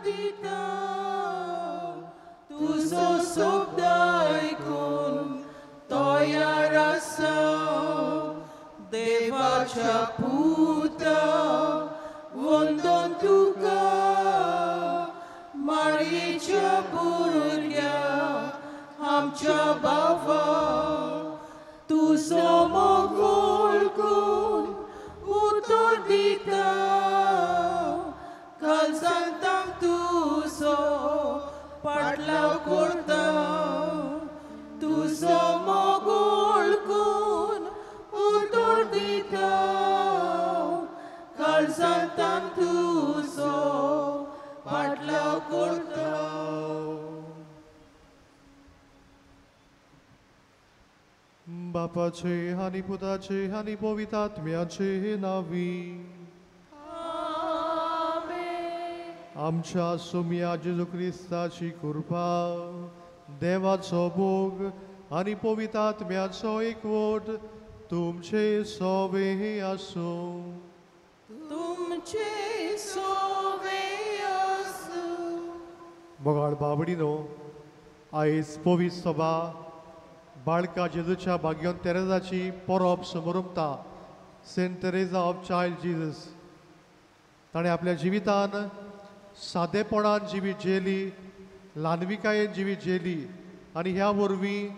दिता तुझो शब्द ऐकून तयार आसा देवाच्या पुता वंदन तुका मारयेच्या भुरग्या आमच्या बाबा तुझो मोग कोण उतर दिता कालसांतांक तुझो पाटलाव करता तुझो मोग कोण उतर दिता कालसांतांक तुझो पाटलाव करता बापाचे आणि पुताचे आणि पवित्रात्म्याचे नावी आमच्या सोम्या जेजू ख्रिस्ताची कृपा देवाचो भोग आणि पवित्रात्म्याचो एकवट तुमचे सोबे आसो तुमचे सोबे आसो मोगाळ बाबडीनो आयज पवित्र सभा बाळका जेजूच्या भाग्योन तेरेजाची परब समोरुमता Saint Teresa of child Jesus ताणें आपल्या जिवितान सादेपणान जिवीत जेली ल्हानविकायेन जिवीत जेली आनी ह्या वरवीं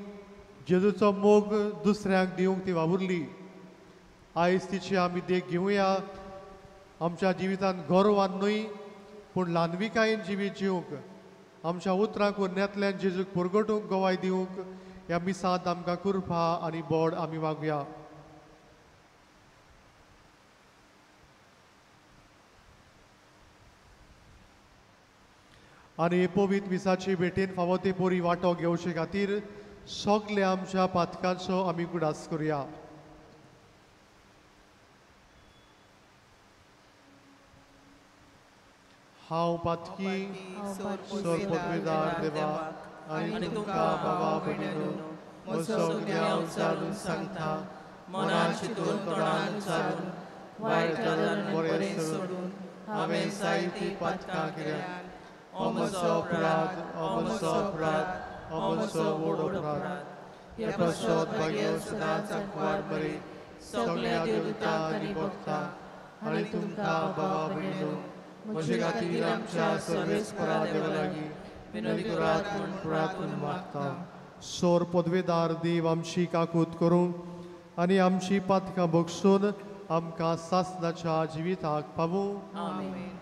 जेजूचो मोग दुसऱ्यांक दिवंक ती वावुरली आयज तिची आमी देख घेवया आमच्या जिवितान गौरवान न्हय पूण ल्हानविकायेन जिवीत जिवंक आमच्या उतरांक वरण्यांतल्यान जेजूक परगटूंक गोवाय दिवंक ह्या मिसांत आमकां कृपा आनी बोड आमी मागुया आनी पवित्र मिसाची भेटेन फावो ते पोरी वांटो घेवचे खातीर सगले आमच्या पातकांचो आमी कुडास करुया हांव पातकी सोर पदवेदार देवा आनी तुमकां बाबा भयणीनो म्हजो न्याव चालून सांगता मनान चिंतून तोंडान उच्चारून वायट जाल्यार बरें सोडून हांवें जायतीं पातकां केल्यात हो म्हजो अपराध हो म्हजो अपराध हो म्हजो व्हड अपराध हे पश्चात भाग्य सदांच आंकवार बरें सगळ्या देवता आनी भक्तां आनी तुमकां बाबा भयणीनो म्हजे खातीर आमच्या सर्वेस्परा देवा लागीं विनंती करात म्हूण प्रार्थना मागता सोर पदवेदार देव आमची काकूत करूं आनी आमची पातकां बगसून आमकां सासणाच्या जिविताक पावूं आमेन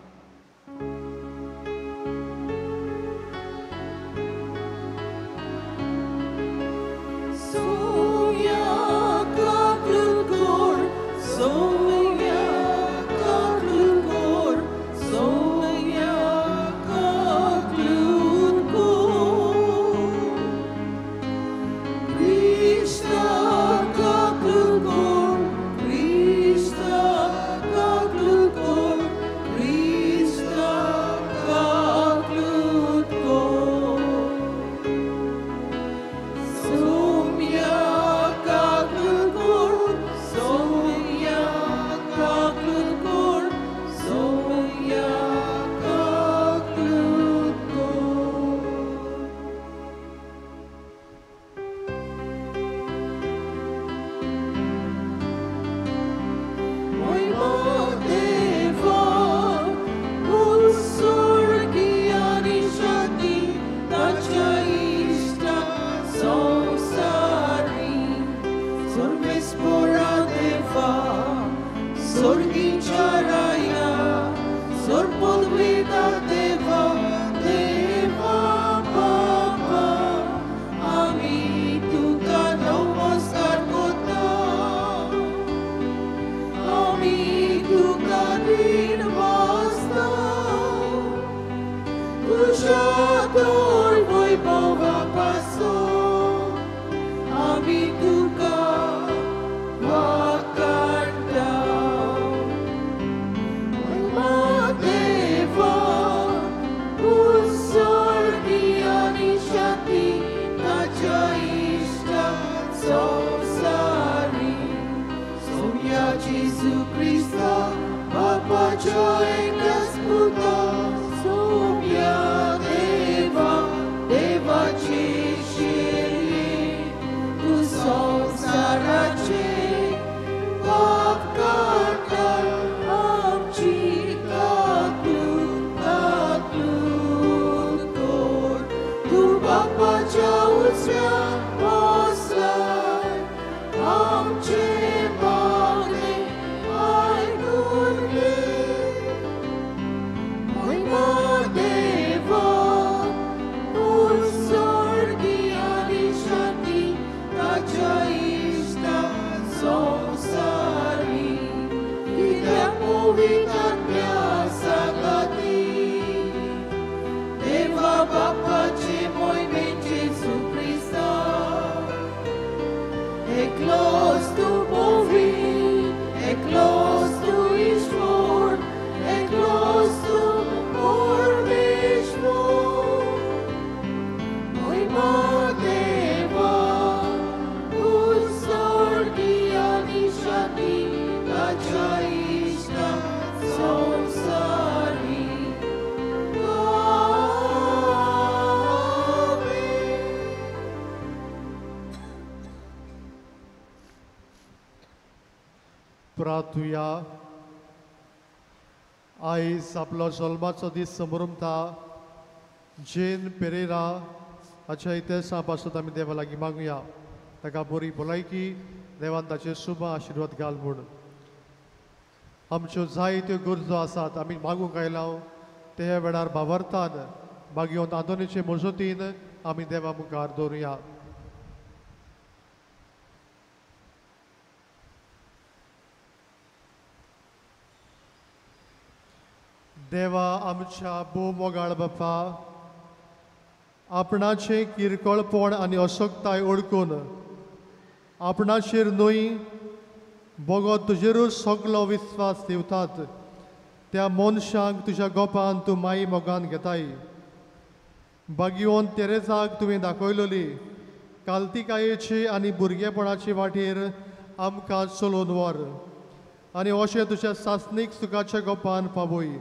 Jesu Christa, Papa Joy, Gasputa, Soumia. पवित्रात्म्या सांगती देवा बापाचे मोहिमेचे सुख्रिस्ता एकलोच तू पोवी एकलोच तू ईश्वर एकलोच तू परमेश्वर महिमा देवा तू स्वर्गीय आणि शांती ताच्या इष्टा संसारी प्रार्थुया. आयज आपलो जल्माचो दीस समोरुमता जेन पेरेरा हाच्या इतिहासा पासून आमी देवा लागीं मागुया ताका बरी भलायकी देवान ताचे शुभ आशिर्वाद घाल म्हूण. आमच्यो जायत्यो गरजो आसात आमी मागूंक आयला ते वेळार भावार्थान मागीर आदोनीचे मजतीन आमी देवा मुखार दवरुया. देवा आमच्या मोगाळ बापा आपणाचे किरकोळपण आनी अशक्ताय ओळखून आपणाचेर न्हय बोगो तुजेरूच सगलो विस्वास दिवतात त्या मनशांक तुज्या गोपान तूं माई मोगान घेताय. बागयोन तेरेजाक तुवें दाखयलोली काल्तिकायेची आनी भुरगेपणाची वाटेर आमकां चलोवन व्हर आनी अशें तुज्या सासणीक सुखाच्या गोपान पावय.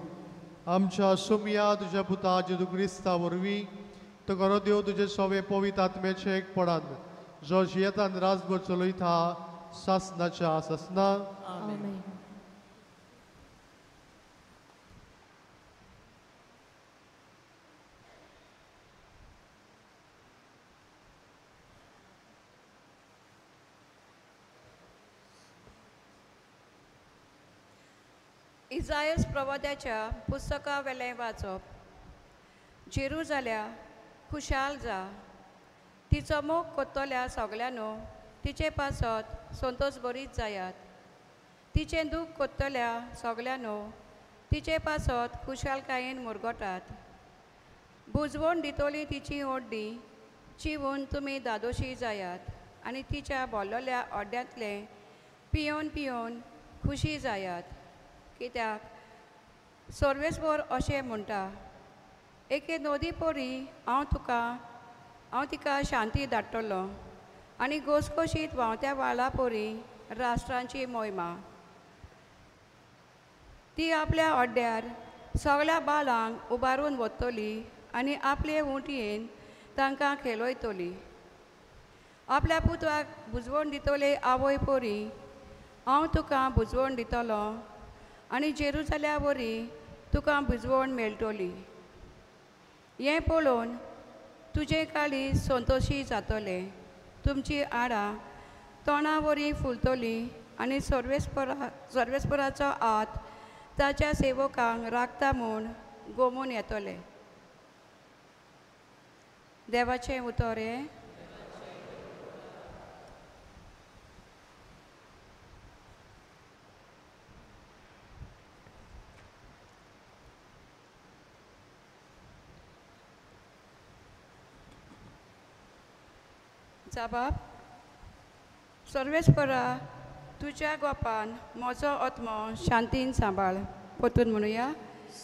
आमच्या सुमया तुज्या पुता जेजू क्रिस्ता वरवीं तो गरो देव तुजे सवे पवित्र आत्म्याचे एकपणान जो जियेतान राजभर चलयता सासनाच्या आसना. आमेन. इजायस प्रवाद्याच्या पुस्तका वेलें वाचप. जेरुजाल्या खुशाल जा, तिचो मोग कोत्तोल्या सगळ्यांनो तिचे पासत संतोष बरीच जायात. तिचे दूख कोत्तोल्या सगळ्यांनो तिचे पासत खुशालकायेन मुरगोटात. बुजवण दितोली तिची ओड्डी चिवून तुमी दादोशी जायात आनी तिच्या बोल्लोल्या ओड्ड्यांतले पियोन पियोन खुशी जायात. कित्याक सर्वेस्वर अशें म्हणटा, एके नदी पोरी हांव तिका शांती धाडटलो आनी घोसघोशीत व्हांवत्या व्हाळा पोरी राष्ट्रांची मोहिमा. ती आपल्या ओड्ड्यार सगळ्या बालांक उबारून वतली आनी आपले उंटयेन तांकां खेलयतली. आपल्या पुतवाक बुजवण दितले आवय पोरी हांव तुका बुजवण दितलो आनी जेरुजाल्या वरी तुका बुजवण मेळटली. हें पळोवन तुजे काळी संतोशी जातले. तुमची आडां तोंडा वरी फुलतली आनी सर्वेस्पराचो हात ताच्या सेवकांक राखता म्हूण गोमून येतले. देवाचें उतर हें. जाबाब. सर्वेस्परा तुज्या गोपान म्हजो आत्मो शांतीन सांबाळ. परतून म्हणुया.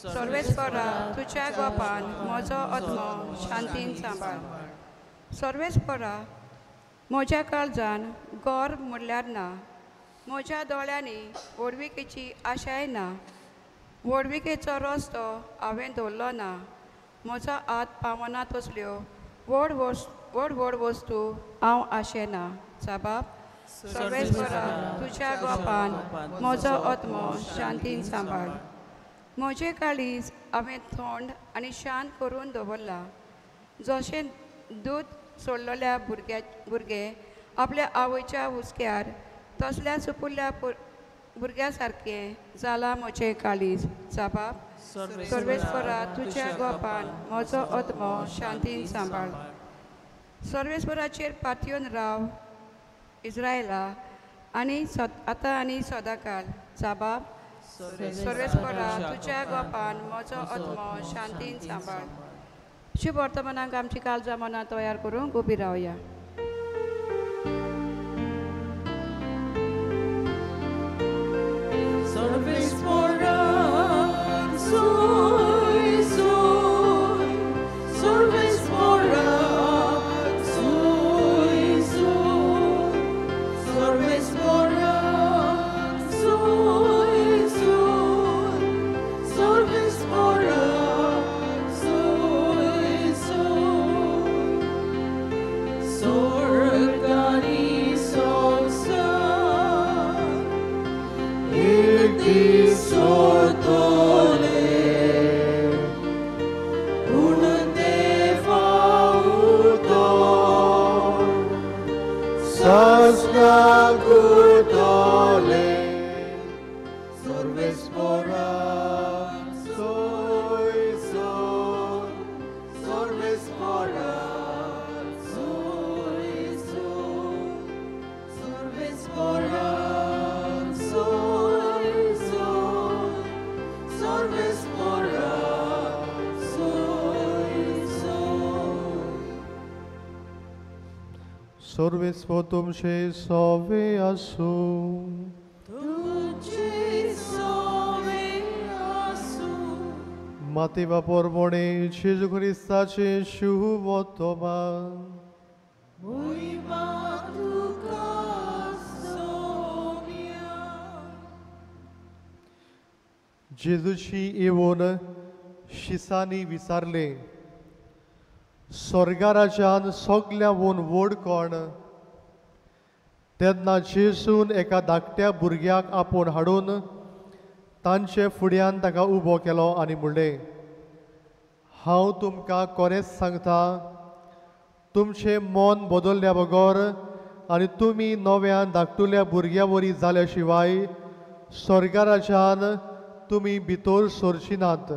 सर्वेस्परा तुज्या गोपान म्हजो आत्मो शांतीन सांबाळ. सर्वेस्परा म्हज्या काळजान गोर म्हणल्यार ना. म्हज्या दोळ्यांनी व्हडविकेची आशाय ना. व्हडविकेचो रस्तो हांवें दवरलो ना. म्हजो हात पावना तसल्यो व्हड व्हड वस्तू हांव आशेना. जाबाब. सर्वेस्परा तुज्या गोपान म्हजो आत्मो शांतीन सांबाळ. म्हजें काळीज हांवें थंड आनी शांत करून दवरला. जशें दूद सोडलेल्या भुरगे आपल्या आवयच्या हुस्क्यार तसल्या सुपुल्ल्या भुरग्या सारकें जाला म्हजें काळीज. जाबाब. सर्वेस्परा तुज्या गोपान म्हजो आत्मो शांतीन सांबाळ. सर्वेस्पराचेर पातयेवन राव इस्रायला आनी आतां आनी सदांकाळ. जाबाब. सर्वेस्परा तुझ्या गोपान म्हजो आत्मो शांतीन सांबाळ. शुभ वर्तमानाक आमची काळजां मनां तयार करूंक उबी रावया. सर्वेस्परा soy, soy, सर्वेस्परा soy, soy, सर्वेस्परा soy, soy, सर्वेस्परा soy, soy, Sorgani sonsan Sotole un deva udor sasna gutole सर्वेस्परा soy, soy, सर्वेस्परा soy, soy, सर्वेस्परा soy, soy, सर्वेस्परा soy, soy. सर्वेस्po तुमचे सवे आसू. तुझे सोवे आसू मातेवा पोरमोणे जेजू ख्रिस्ताचे शुभ वर्तमान. Uima tuka sonia जेजूची येवन शिसांनी विचारले, स्वर्गा राज्यान सगल्यावन व्हड कोण? तेन्ना जेजून एका धाकट्या भुरग्याक आपोवन हाडून तांचे फुड्यान ताका उबो केलो आनी म्हणलें, हांव तुमकां खरेंच सांगता, तुमचें मन बदल्ल्या बगर आनी तुमी नव्यान धाकटुल्या भुरग्या वरी जाल्या शिवाय स्वर्गा राज्यान तुमी भितर सरची नात.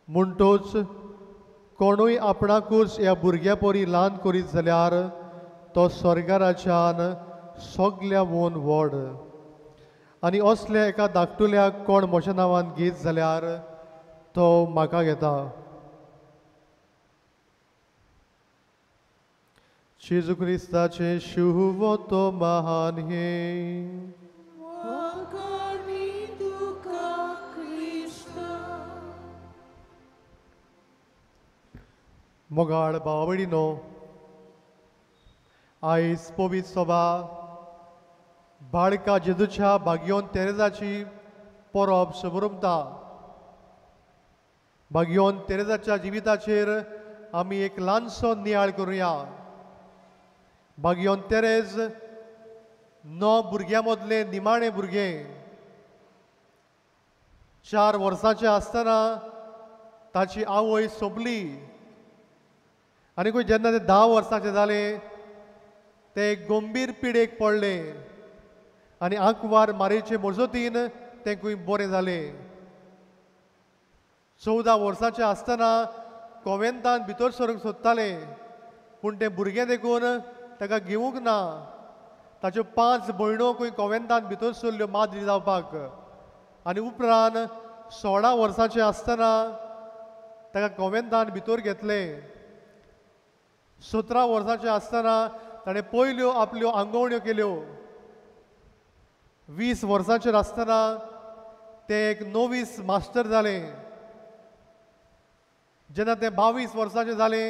म्हणटोच कोणूय आपणाकूच ह्या भुरग्या परी ल्हान करीत जाल्यार तो स्वर्गा राज्यान सगल्यावन व्हड. आनी असल्या एका धाकटुल्याक कोण म्हज्या नांवान घेत जाल्यार तो म्हाका घेता. जेजू ख्रिस्ताचे शुभ वर्तमान हे. Wakani tuka Krishna मोगाळ भावा भयणीनो, आयज पवित्र सभा बाळका जेजूच्या भाग्योन तेरेजाची परब समरुमता. भाग्योन तेरेजाच्या जिविताचेर आमी एक ल्हानसो नियाळ करुया. भाग्योन तेरेज 9 भुरग्यां मदले निमाणे भुरगें. 4 वर्सांचें आसतना ताची आवय सोंपली आनी जेन्ना ते 10 वर्सांचे जाले ते एक गंभीर पिडेक पडले आनी आंकवार मारेचे मजतीन तें खंय बरें जालें. 14 वर्सांचे आसतना कॉवेंतान भितर सरूंक सोदताले पूण तें भुरगें देखून ताका घेवूंक ना. ताच्यो 5 भयणो खंय कॉवेंतान भितर सरल्यो माद्री जावपाक आनी उपरांत 16 वर्सांचे आसतना ताका कॉवेंतान भितर घेतले. 17 वर्सांचे आसतना ताणें पयल्यो आपल्यो आंगवण्यो केल्यो. 20 वर्सांचेर आसतना ते एक नोवीस मास्टर जाले. जेन्ना ते 22 वर्सांचे जाले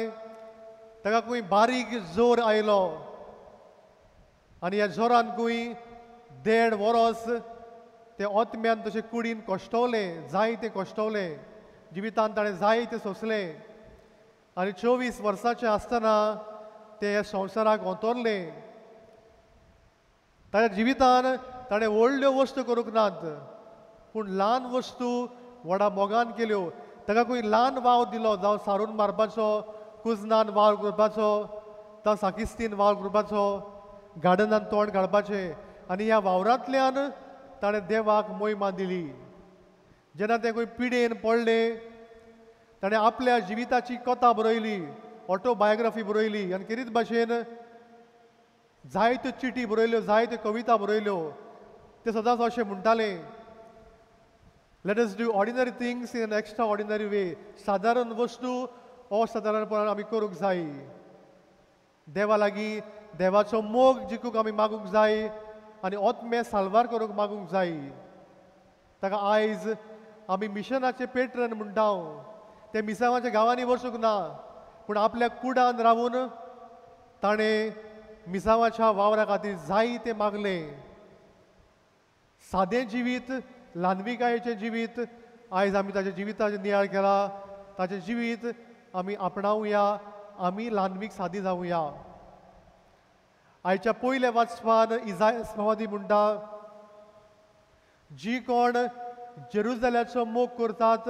ताका खंय बारीक जोर आयलो आनी ह्या जोरान खंय 1.5 वर्स ते ओतम्यान तशें कुडीन कश्टवले, जायते कश्टवले, जिवितान ताणें जायते सोंसले आनी 24 वर्सांचे आसतना ते ह्या संवसाराक ओंतरले. ताच्या जिवितान ताणें व्हडल्यो वस्तू करूंक नात पूण ल्हान वस्तू व्हडा मोगान केल्यो. ताका खंय ल्हान वाव दिलो, जावं सारून मारपाचो, कुजनान वावर करपाचो, जावं साकिस्तीन वावर करपाचो, गार्डनान तोंड काडपाचें आनी ह्या वावरांतल्यान ताणें देवाक मोहिमा दिली. जेन्ना ते खंय पिडेन पडले ताणें आपल्या जिविताची कथा बरयली, ऑटोबायोग्राफी बरयली आनी किरीत भाशेन जायत्यो चिटी बरयल्यो, जायत्यो कविता बरयल्यो. ते सदांच अशें म्हणटाले, Let us do ordinary things in an extraordinary way. साधारण वस्तू असाधारणपणान आमी करूंक जाय. देवा लागीं देवाचो मोग जिखूंक आमी मागूंक जाय आनी ओतमे साल्वार करूंक मागूंक जाय. ताका आयज आमी मिशनाचे पेट्रन म्हणटा. ते मिसावाच्या गांवांनी वचूंक ना, पूण आपल्या कुडान रावून ताणें मिसावाच्या वावरा खातीर जाय तें मागलें. सादें जिवीत, ल्हानविकायेचें जिवीत आयज आमी ताच्या जिविताचें नियाळ केला. ताचें जिवीत आमी आपणावया, आमी ल्हानवीक सादी जावया. आयच्या पयल्या वाचपान इसायास प्रवादी म्हणटा, जी कोण जेरुसलेमाचो मोग करतात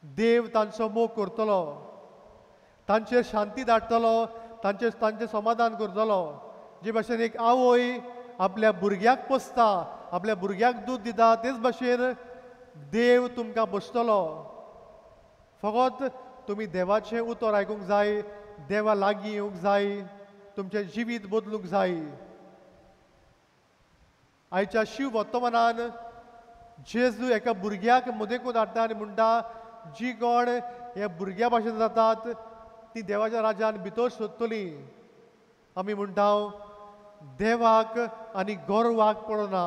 देव तांचो मोग करतलो, तांचेर शांती धाडटलो, तांचें समाधान करतलो. जे भाशेन एक आवय आपल्या भुरग्याक पोसता, आपल्या भुरग्याक दूद दिता, तेच भाशेन देव तुमकां पोसतलो. फकत तुमी देवाचें उतर आयकूंक जाय, देवा लागीं येवंक जाय, तुमचें जिवीत बदलूंक जाय. आयच्या शिव वर्तमानान जेजू एका भुरग्याक मोदेकून हाडटा आनी म्हणटा, जी कोण ह्या भुरग्या भाशेन जातात ती देवाच्या राज्यान भितर सोदतली. आमी म्हणटा देवाक आनी गोरवाक पडना.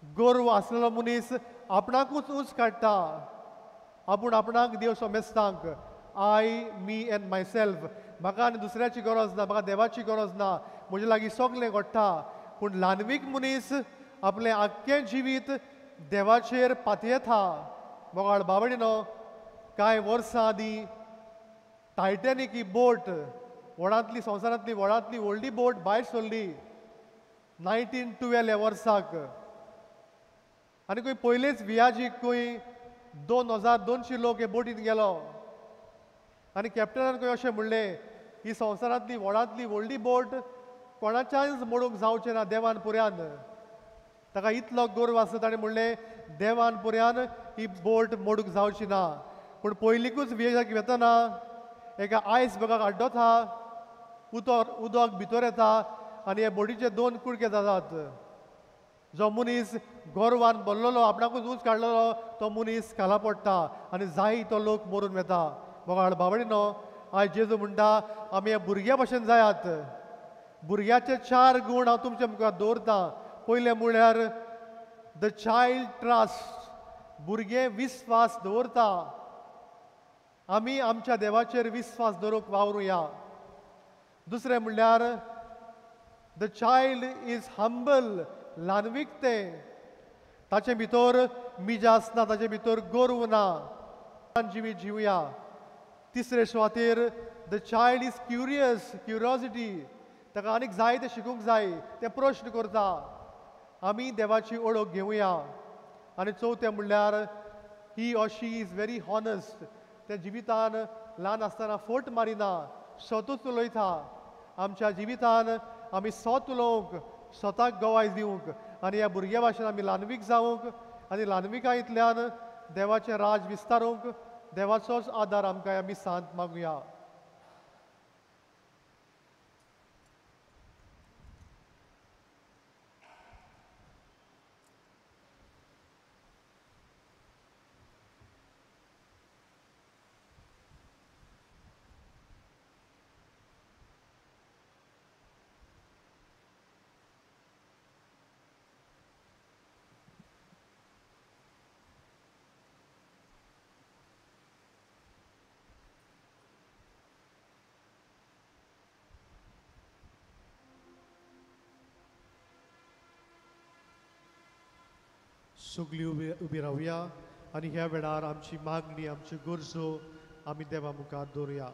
गोरव आसलेलो मनीस आपणाकूच उंच काडटा. आपूण आपणाक देव सोमेस्तांक, I me and myself. म्हाका आनी दुसऱ्याची गरज ना, म्हाका देवाची गरज ना, म्हजे लागीं सगलें घडटा. पूण ल्हानवीक मनीस आपलें आख्खें जिवीत देवाचेर पातयेता. मोगाळ बाबडीनो, कांय वर्सां आदीं टायटॅनीक ही बोट, व्हडांतली संवसारांतली व्हडांतली व्हडली बोट भायर सरली 1912 ह्या वर्साक. आनी खंय पयलेच वियाजीक खंय 2200 लोक हे बोटीन गेलो. आनी कॅप्टनान खंय अशें म्हणलें, ही संवसारांतली व्हडांतली व्हडली बोट कोणाच्याच मोडूंक जावचें ना देवान पुर्यान. ताका इतलो गर्व आसा, ताणें म्हणलें देवान पुर्यान ही बोट मोडूंक जावची ना. पूण पयलींकूच वियाजीक वेतना एका आयसबर्गाक आड्डोता, उदक भितर येता आनी ह्या बोटीचे 2 कुडके जातात. जो मनीस गोरवान भरलेलो, आपणाकूच उंच काडलेलो, तो मनीस खाला पडटा आनी जाय तो लोक मरून वेता. मोगाळ बाबडीनो, आयज जेजू म्हणटा आमी ह्या भुरग्या भशेन जायात. भुरग्याचे 4 गूण हांव तुमच्या मुखार दवरतां. पयलें म्हळ्यार द चायल्ड ट्रस्ट, भुरगें विस्वास दवरता. आमी आमच्या देवाचेर विस्वास दवरूंक वावरुया. दुसरें म्हणल्यार द चायल्ड इज हंबल, ल्हानविकतें. ताचे भितर मिजास ना, ताचे भितर गर्व ना, जिवीत जिवया. तिसरे सुवातेर the child is curious, curiosity. ताका आनीक जाय तें शिकूंक जाय, तें प्रश्न करता. आमी देवाची ओळख घेवया. आनी चवथें म्हणल्यार ही ऑर शी इज व्हेरी हॉनस्ट. त्या जिवितान ल्हान आसतना फट मारिना, स्वतूच उलयता. आमच्या जिवितान आमी स्वत उलोवंक, स्वताक गवाय दिवंक आनी ह्या भुरग्या भाशेन आमी ल्हानवीक जावंक आनी ल्हानविकायेंतल्यान देवाचें राज विस्तारूंक देवाचोच आदार आमकां आमी सांत मागुया. सगळीं उबी रावया आनी ह्या वेळार आमची मागणी, आमच्यो गरजो आमी देवा मुखार दवरुया.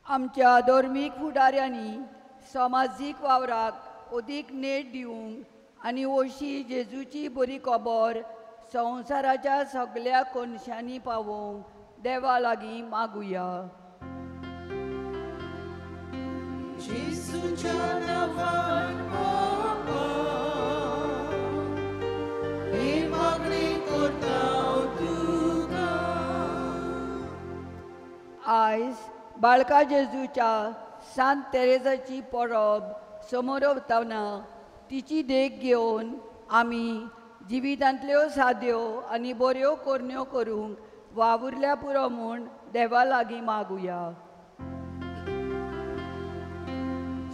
आमच्या धर्मीक फुडाऱ्यांनी समाजीक वावराक अदीक नेट दिवंक आनी अशी जेजूची बरी खबर संवसाराच्या सगळ्या कोनशांनी पावोवंक देवा लागीं मागुया. जेजूच्या नांवान बाबा बाळका जेजूच्या सांत तेरेजाची परब समोर वतना तिची देख घेवन आमी जिवितांतल्यो साद्यो आनी बऱ्यो कोरण्यो करूंक वावुरल्या पुरो म्हूण देवा लागीं मागुया.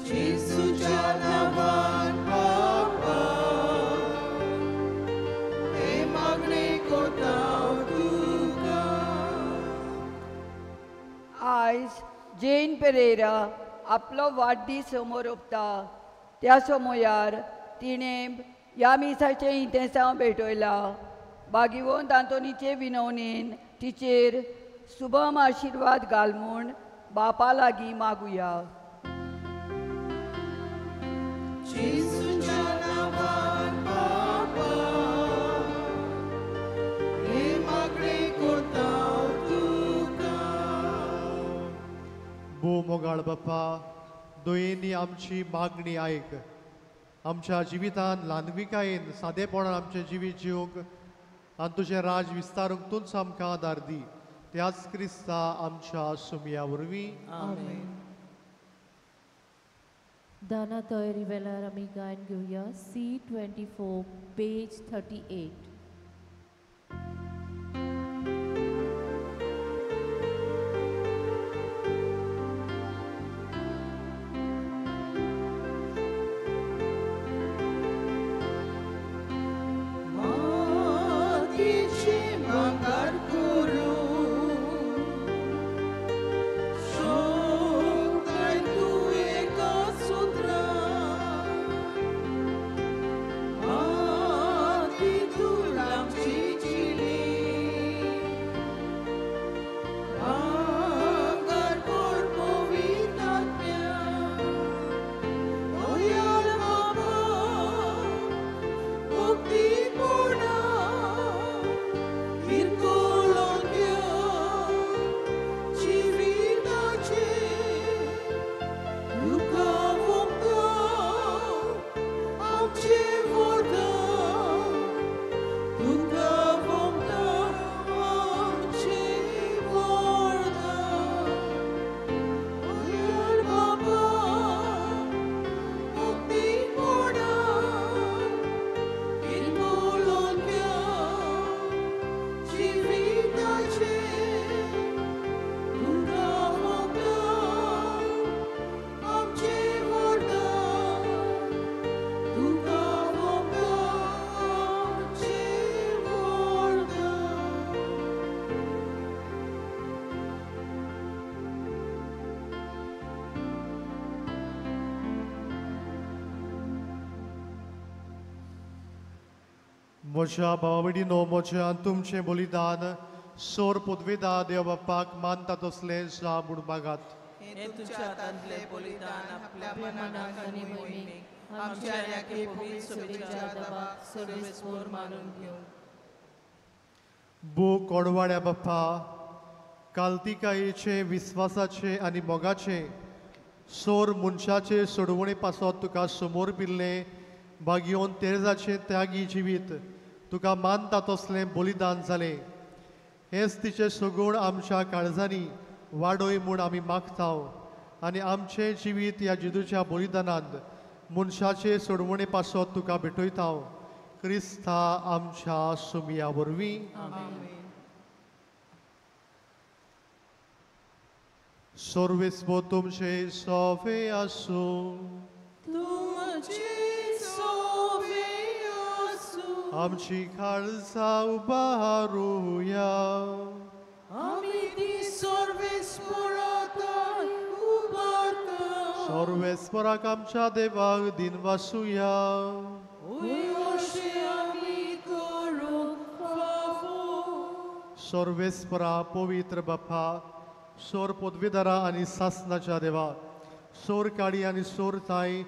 जेजूच्या नांवान बापा, हे मागणे करता तुका. आयज जैन पेरेरा आपलो वाडदीस समोर ओंपता. त्या समयार तिणें ह्या मिसाचें इंतेसांव भेटयलां. भागिवंत आंतोनीचे विनवणेन तिचेर शुभम आशिर्वाद घाल म्हूण बापा लागीं मागुया. जेजूच्या नांवान बापा, हे मागणे करता तुका. भू मोगाळ बाप्पा, दोयेंनी आमची मागणी आयक. आमच्या जिवितांत ल्हानविकायेन सादेपणान आमचें जिवीत जिवंक आनी तुजें राज विस्तारूंक तूंच आमकां आदार दी. त्याच क्रिस्ता आमच्या सुमया वरवीं. आमेन. दाना तयारी वेळार आमी गायन घेवया C24 पेज 38. मातीचे भांगार करून शोधताय तूं एका सुत्रान. मातीतून आमची जिणी भांगार कर पवित्र आत्म्यान. दयाळ बाबा, भक्तीपूर्ण किरकोळोन घ्या जिविताचे. तुका वखदा आमचे वरदान. तुका वखदा आमचे वरदान. दयाळ बाबा, भक्तीपूर्ण किरकोळोन घ्या जिविताचे. तुका वखदा आमचे वरदान. तुका वखदा आमचे वरदान. म्हज्या भावा भयणीनो, म्हज्या तुमचें बलिदान सोर पदवेदा देव बाप्पाक मानता तसलें जा म्हूण मागात. हे तुझ्या हातांतले बलिदान आपल्या मनाक आनी मोहिमेक आमच्या याके पवित्र सभेच्या दबाक सर्वेस्पोर मानून घेवं. भू कोडवाड्या बाप्पा, काल्तिकायेचे विस्वासाचे आनी मोगाचे सोर मनशाचे सोडवणे पासत तुका समोर पिल्ले भागियोन तेरेजाचे त्यागी जिवीत तुका मानता तसलें बलिदान जालें. हेच तिचे सगूण आमच्या काळजांनी वाडोय म्हूण आमी मागताव. आनी आमचें जिवीत ह्या जेजूच्या बलिदानांत मनशाचे सोडवणे पासत तुका भेटयताव. क्रिस्ता आमच्या सुमया वरवीं. सर्वेस्पो तुमचे सोवे आसूं. तुमचे सोवे आसूं. आमची काळजां उबारुया. आमी ती सर्वेस्परांतान उबारता. सर्वेस्पराक आमच्या देवाक दिनवासुया. अशें आमी करूंक फावो. सर्वेस्परा पवित्र बाप्पा, सोर पदवीदारा आनी सासनाच्या देवा, सोर काळी आनी सोर ताई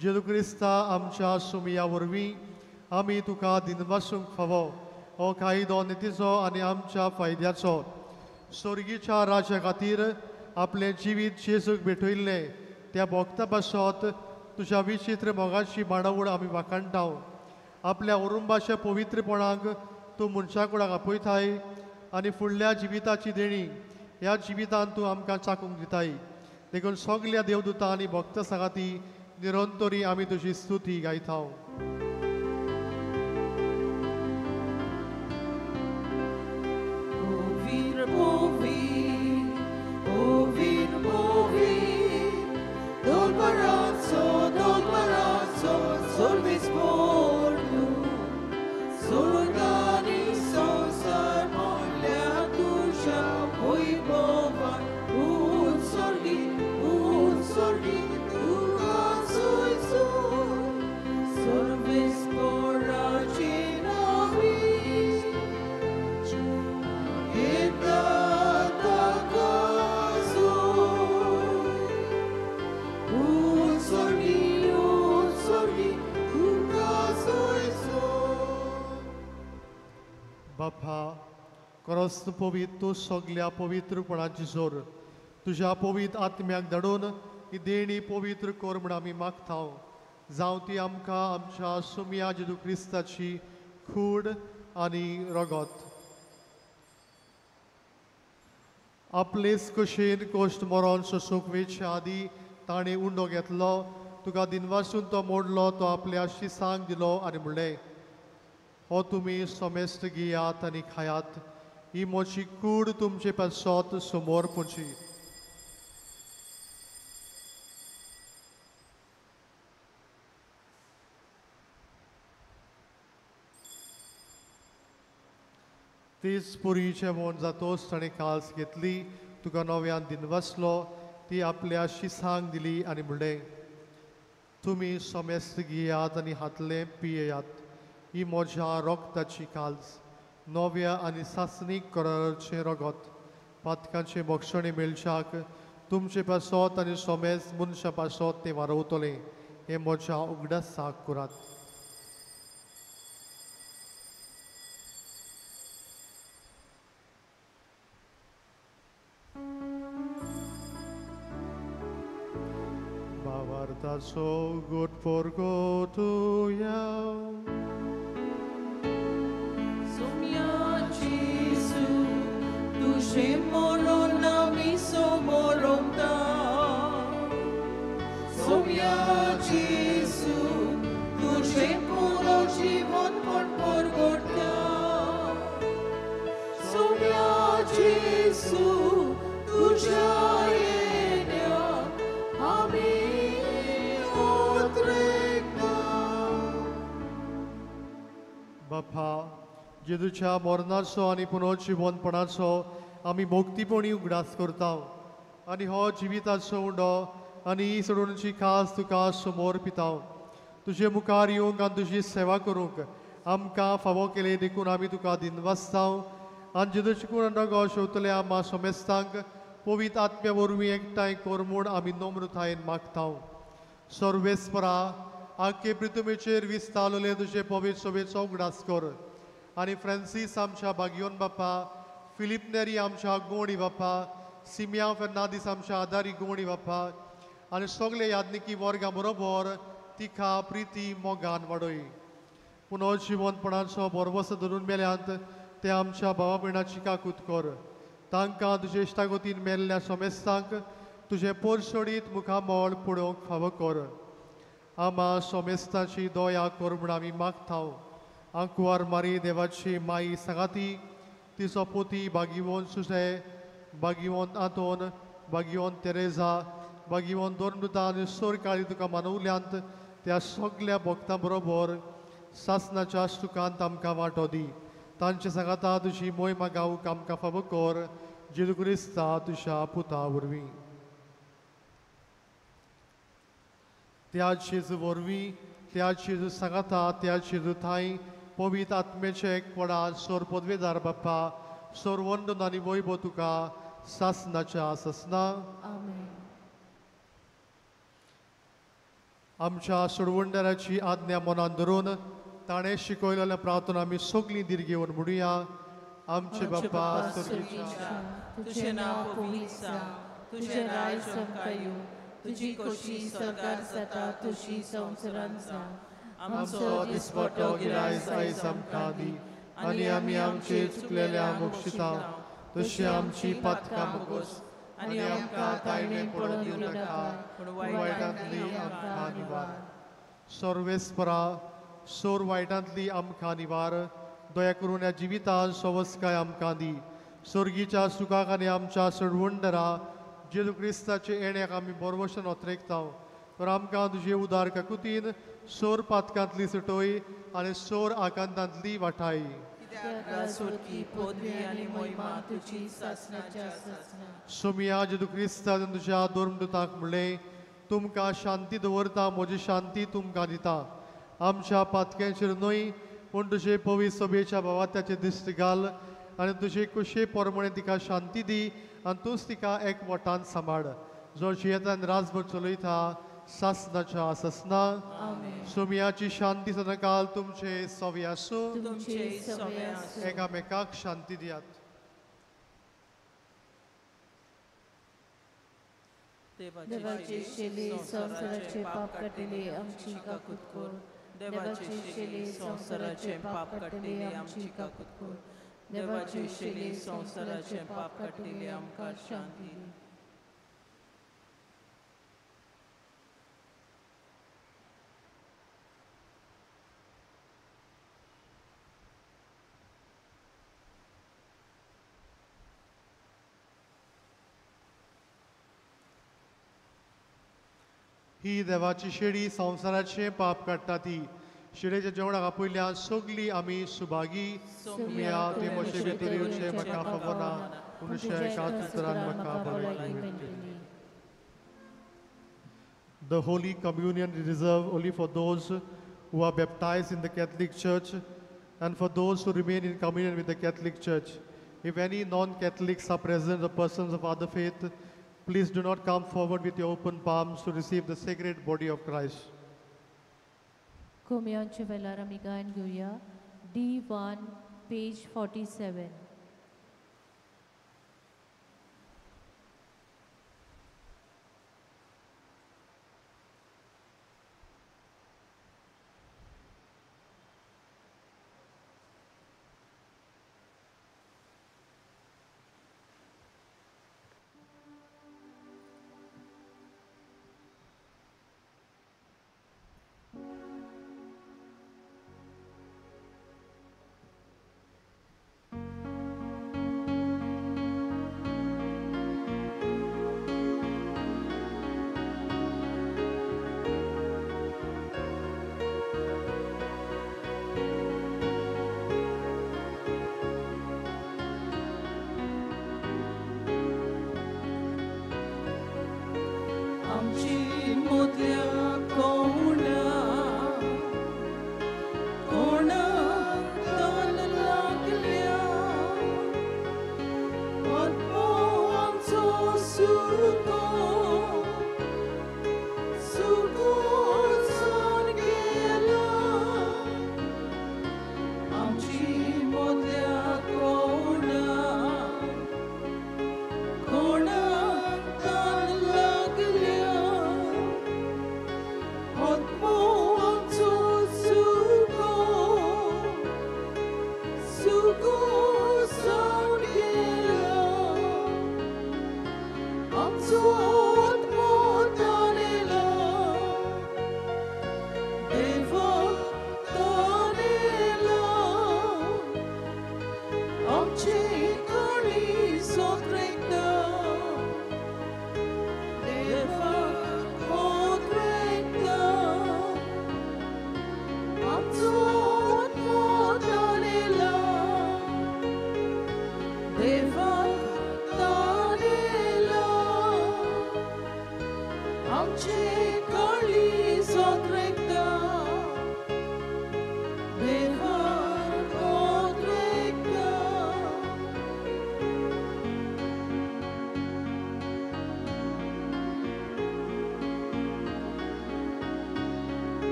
जेजू क्रिस्ता आमच्या सुमया वरवीं आमी तुका दिनवासूंक फावो. हो कायदो नितीचो आनी आमच्या फायद्याचो. स्वर्गीच्या राजा खातीर आपलें जिवीत जेजूक भेटयल्लें त्या भोगता पासत तुज्या विचित्र मोगाची मांडावळ आमी वाखाणटाव. आपल्या उरुंबाच्या पवित्रपणाक तूं मनशा कुळाक आपयताय आनी फुडल्या जिविताची देणी ह्या जिवितांत तूं आमकां चाकूंक दिताय देखून सगल्या देवदूतां आनी भक्त सांगाती निरंतरी आमी तुजी स्तुती गायता Ouvir, ouvir, ouvir, dol barazzo, solvis pornu, solgani sonsar molja dusza, oj bowa, utsorgi, duga soj sol, solvis poracina vis. बापा खरोच पवित्र तूं सगल्या पवित्रपणाची जोर तुज्या पवित्र आत्म्याक धाडून ही देणी पवित्र कर म्हण आमी मागता जावं ती आमकां आमच्या सुम्या जेजू क्रिस्ताची खूड आनी रगत आपलेच कशेन कोश्ट मरण सोसूंक वेचे आदी ताणें उंडो घेतलो तुका दिनवासून तो मोडलो तो आपल्या शिसांक दिलो आनी म्हणलें हो तुमी सोमेस्त घेयात आनी खायात ही म्हजी कूड तुमचे पासत समोर पोची तीच पुरी जेवण जातोच ताणें काल्स घेतली तुका नव्यान दिनवासलो ती आपल्या शिसांक दिली आनी म्हणलें तुमी सोमेस्त घेयात आनी हातले पियेयात ही म्हज्या रोगताची काल्स नव्या आनी सासणीक करारचें रगत पातकांचे भक्षणे मेळच्याक तुमचे पासत आनी सोमेज मनशा पासत तें वारवतलें हें म्हज्या उगडासाक करात Bavartaso good for go to you. Sumia Jesu, duše morona mi somoronta. Sumia Jesu, duše puro život porgorta. Sumia Jesu, duša jedna, ami odrekna. बापा जेजूच्या मरणाचो आनी पुनर्जीवनपणाचो आमी भोक्तीपणी उगडास करता आनी हो जिविताचो उंडो आनी ही सोडूनची खास तुका समोर पिता तुजे मुखार येवंक आनी तुजी सेवा करूंक आमकां फावो केले देखून आमी तुका दिनवासता आनी जेजूचे कुण रगो शेवतले आम्हा सोमेस्तांक पवित्र आत्म्या वरवीं एकठांय कर म्हूण आमी नम्रतायेन मागता सर्वेस्परा आख्खे पृथ्वीचेर विस्तारलेले तुजे पवित्र सभेचो उगडास कर आनी फ्रांसीस आमच्या भाग्योन बापा फिलिप नेरी आमच्या गोणी बापा सिमिया फेर्नांदीस आमच्या आदारी गोणी बापा आनी सगळे यादनिकी वर्गां बरोबर तिका प्रिती मोगान वाडय पुनर्जीवनपणाचो बरवस धरून मेल्यांत ते आमच्या भावा भयणाची काकूत कर तांकां तुजे इश्टागतीन मेल्ल्या सोमेस्तांक तुजे पोरसोडीत मुखामोळ पळोवंक फावो कर आमा सोमेस्ताची दया कर म्हूण आमी मागता आंकुवार मारी देवाची माई सांगाती तिचो पोती भागिवोन सुसे भागिवोन आतोन भागिवोन तेरेजा भागिवोन दोरनुता आनी सोर काळी तुका मानवल्यांत त्या सगल्या भक्तां बरोबर सासनाच्या सुखांत आमकां वांटो दी तांचे सांगाता तुजी मोहिमा गावूंक आमकां फावो कर जेजू क्रिस्ता तुज्या पुता वरवीं त्या जेजू वरवीं त्या जेजू सांगाता त्या जेजू थंय पवित्र आत्मेचे एक व्हडा सोर पदवेदार बाप्पा सोर वंदन आनी वैभव तुका सासनाच्या ससना आमेन. आमच्या सोडवंडाराची आज्ञा मनान धरून ताणें शिकयलेल्या प्रार्थना आमी सगळीं दीर घेवन म्हणुया आमचे बाप्पा स्वर्गीच्या तुझे नाव पवित्र जावं तुझे राय चमकायो तुझी खोशी सरकार जाता तुझी संवसारांत जावं आमचो दिसपटो गिराय आयज आमकां दी आनी आमी आमचे चुकलेल्या मोक्षिता तशी आमची पातकां मुगोस आनी आमकां तायणे पडून दिवं नाका पूण वायटांतली आमकां निवार. सर्वेस्परा सोर वायटांतली आमकां निवार. दया करून ह्या जिवितांत सवस्काय आमकां दी. सर्गीच्या सुखाक आनी आमच्या सडवंडरा जेजू क्रिस्ताचे येण्याक आमी बरोवशेन ओतरेकता. तर आमकां तुजे उदार काकुतीन सोर पातकांतली सटोय आनी सोर आकांतांतली वाटाय. सोडकी पदवी आनी महिमा तुजी सासणाच्या सासणा. सोमिया जेजू क्रिस्तान तुज्या दोर्मदूताक म्हणलें, तुमकां शांती दवरता, म्हजी शांती तुमकां दिता. आमच्या पातक्यांचेर न्हय पूण तुजे पवित्र सभेच्या भावात्याचे दिश्ट घाल आनी तुजे कुशे पोरमणे तिका शांती दी आनी तूंच तिका एकवटान सांबाळ. जो जियेतान राजभर चलयता सासणाच्या सासणा. सोमियाची शांती सदांकाल तुमचे सवे आसूं. तुमचे सवे आसूं. एकामेकाक शांती दियात. देवाचे शेले संसाराचे पाप काटिले आमची काकूत कोर. देवाचे शेले संसाराचे पाप काटिले आमची काकूत कोर. देवाचे शेले संसाराचे पाप काटिले आमकां शांती दी. ही देवाची शेळी संवसाराचे पाप काडटा ती. शेळेच्या जेवणाक आपयल्या सगळीं आमी सुभागी. सोमिया ते म्हजे भितर येवचे म्हाका खबर ना पूण एकाच उतरान म्हाका भलायकी मेळटली. The Holy Communion is reserved only for those who are baptized in the Catholic Church and for those who remain in communion with the Catholic Church. If any non-Catholics are present, the persons of other faith, please do not come forward with your open palms to receive the sacred body of Christ. कोमयांचे वेळार आमी गायन घेवया. D1 page 47.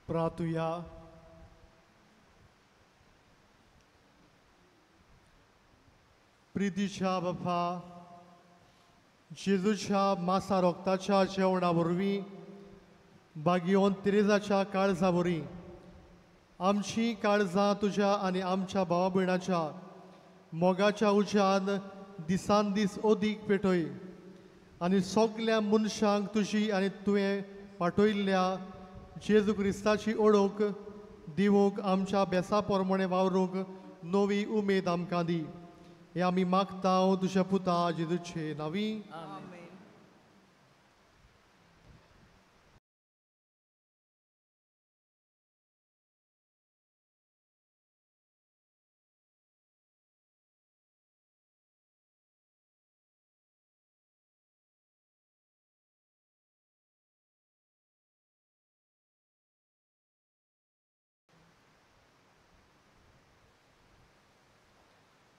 प्रार्थुया. प्रितीच्या बापा, जेजूच्या मासा रोगताच्या जेवणा वरवीं बागयोन तेरेजाच्या काळजा वरी आमची काळजां तुज्या आनी आमच्या भावा भयणाच्या मोगाच्या उज्यान दिसान दीस अदीक पेटय आनी सगल्या मनशांक तुजी आनी तुवें पाठयल्ल्या जेजू क्रिस्ताची ओळख दिवंक आमच्या बेसा पोरमणे वावरूंक नवी उमेद आमकां दी. हे आमी मागता तुज्या पुता जेजूचे नांवी.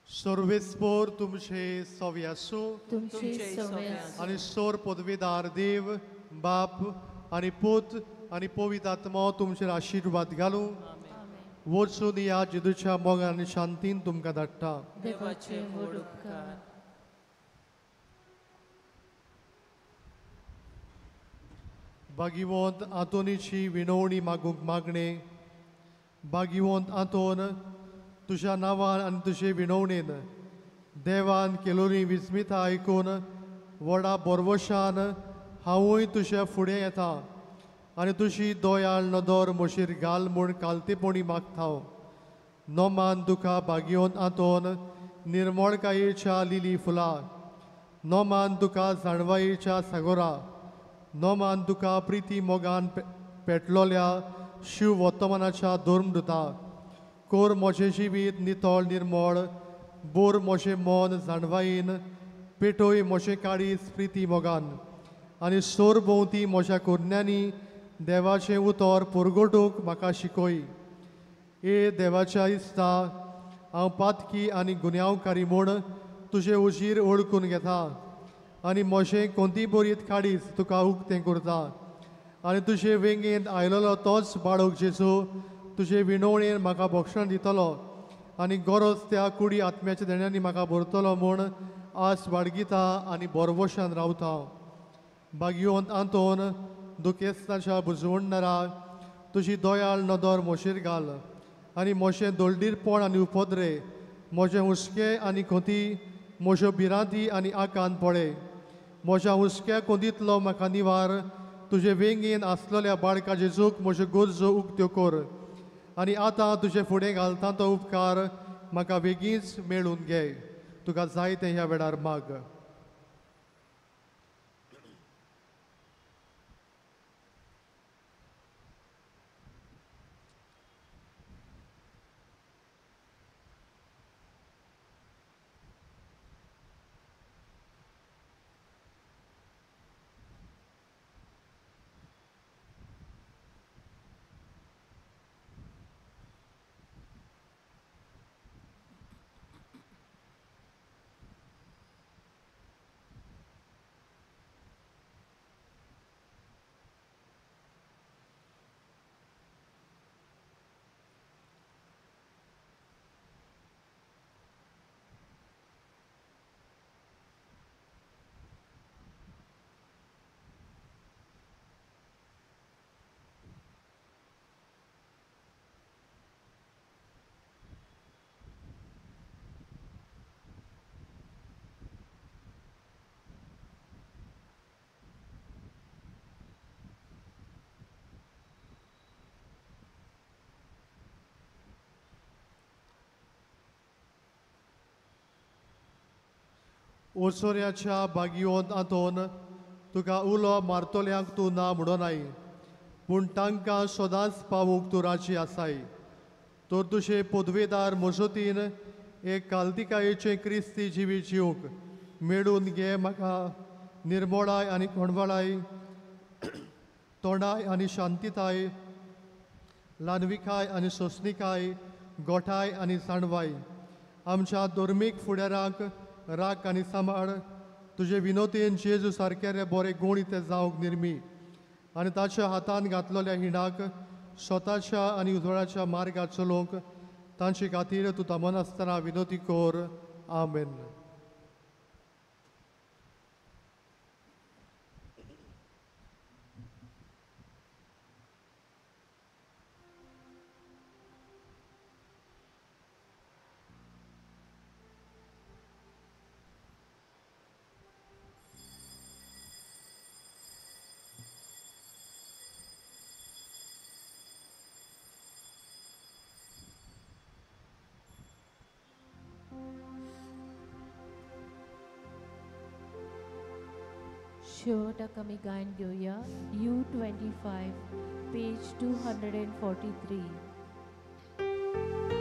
सर्वेस्पोर तुमचे सवे आसूं तुमचे सवय आनी सोर पदवेदार देव बाप आनी पूत आनी पवित्र आत्मा तुमचेर आशिर्वाद घालूं. वचून या जेजूच्या मोगान आनी शांतीन तुमकां धाडटा. देवाचे व्हड उपकार. भागिवंत आंतोनीची विणवणी मागूंक मागणे. भागिवंत आंतोन, तुज्या नांवान आनी तुजे विणवणेन देवान केलोली विस्मिताय आयकून व्हडा बोरवोशान हांवूय तुज्या फुडें येता आनी तुजी दोयाळ नदर म्हशीर घाल म्हूण कालतेपणी मागता. नोमान तुका भागिवंत आंतोन निर्मळकायेच्या लिली फुलां. नोमान तुका जाणवायेच्या सागोरा. नोमान तुका प्रिती मोगान पेटलोल्या शिव वर्तमानाच्या धर्मदुता. कोर मोचे जिवीत नितळ निर्मळ. बोर मोचे मन जाणवायेन. पेटोय मोचे काळीज प्रिती मोगान. आनी सोर भोंवती मोच्या कोन्यांनी देवाचें उतर पुरगोटूंक म्हाका शिकय. ए देवाच्या इस्ता, हांव पातकी आनी गुन्यांवकारी म्हूण तुजें उजीर ओळखून घेता आनी मोशें कोंती बरीत काडीज तुका उक्तें करता. आनी तुजे वेंगेंत आयलोलो तोच बाळक जेजू तुजे विणवणेन म्हाका भक्षण दितलो आनी गरज त्या कुडी आत्म्याच्या देण्यांनी म्हाका भरतलो म्हूण आस बाळगिता आनी बोरवोशान रावता. भागिवंत आंतोन दुखेस्ताच्या बुजवणदारा तुजी दोयाळ नदर मोशीर घाल आनी मोशें दोलडीरपण आनी उपद्रे म्हजें हुस्कें आनी खोती म्हज्यो भिरांती आनी आकांत पळय. म्हज्या हुस्क्या कोंदीतलो म्हाका निवार. तुजे वेंगेन आसलेल्या बाळका जेजूक म्हज्यो गरजो उक्त्यो कर आनी आतां तुजे फुडें घालता तो उपकार म्हाका बेगीच मेळून घे. तुका जाय तें ह्या वेळार माग. ओसोऱ्याच्या भागिवंत आंतोन तुका उलो मारतोल्यांक तूं ना म्हणोनाय पूण तांकां सदांच पावूंक तूं राजी आसाय. तर तुजे पदवेदार मजतीन एक काल्तिकायेचें क्रिस्ती जिवी जिवंक मेळून घे म्हाका निर्मळाय आनी कोणवळाय, तोंडाय आनी शांतीताय, ल्हानविकाय आनी सोंसणिकाय, गोठाय आनी जाणवाय. आमच्या धर्मीक फुडाराक राख आनी सांबाळ. तुजे विनोतेन जेजू सारकेले बरे गूण ते जावंक निर्मी आनी ताच्या हातान घातलेल्या हिणाक स्वताच्या आनी उजवाडाच्या मार्गात चलोवंक तांचे खातीर तूं थांबून आसतना विनोती कोर. आमेन. Shota kami gain gyoya U25 page 243.